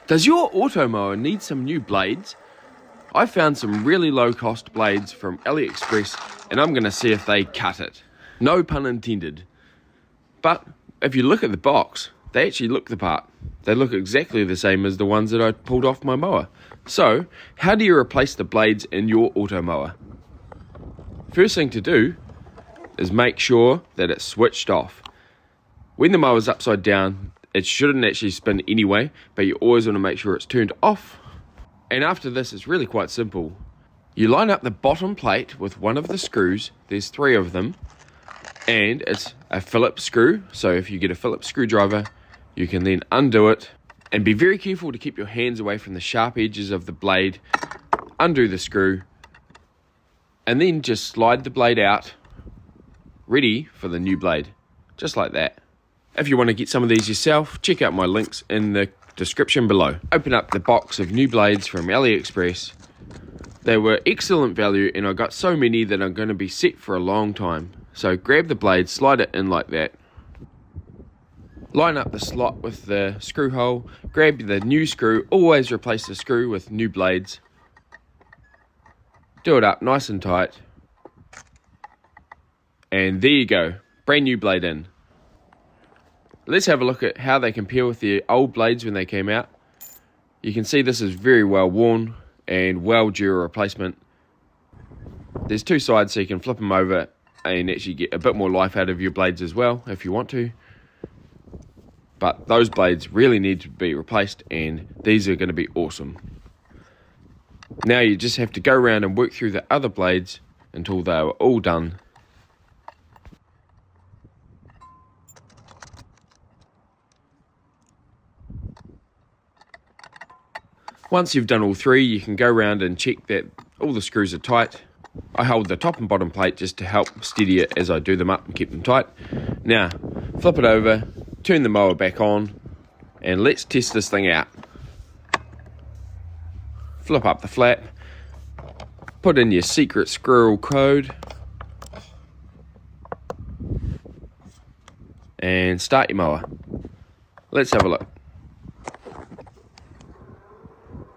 Does your Automower need some new blades? I found some really low cost blades from AliExpress and I'm going to see if they cut it. No pun intended. But if you look at the box, they actually look the part. They look exactly the same as the ones that I pulled off my mower. So, how do you replace the blades in your Automower? First thing to do is make sure that it's switched off. When the mower's upside down, it shouldn't actually spin anyway, but you always want to make sure it's turned off. And after this, it's really quite simple. You line up the bottom plate with one of the screws, there's 3 of them, and it's a Phillips screw, so if you get a Phillips screwdriver, you can then undo it, and be very careful to keep your hands away from the sharp edges of the blade. Undo the screw, and then just slide the blade out, ready for the new blade, just like that. If you want to get some of these yourself, check out my links in the description below. Open up the box of new blades from AliExpress. They were excellent value and I got so many that I'm going to be set for a long time. So grab the blade, slide it in like that. Line up the slot with the screw hole, grab the new screw, always replace the screw with new blades. Do it up nice and tight. And there you go, brand new blade in. Let's have a look at how they compare with the old blades when they came out. You can see this is very well worn and well due a replacement. There's 2 sides so you can flip them over and actually get a bit more life out of your blades as well if you want to. But those blades really need to be replaced and these are going to be awesome. Now you just have to go around and work through the other blades until they are all done. Once you've done all 3, you can go around and check that all the screws are tight. I hold the top and bottom plate just to help steady it as I do them up and keep them tight. Now, flip it over, turn the mower back on, and let's test this thing out. Flip up the flap, put in your secret squirrel code, and start your mower. Let's have a look.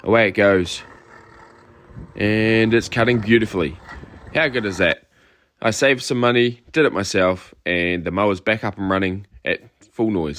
Away it goes, and it's cutting beautifully. How good is that? I saved some money, did it myself, and the mower's back up and running at full noise.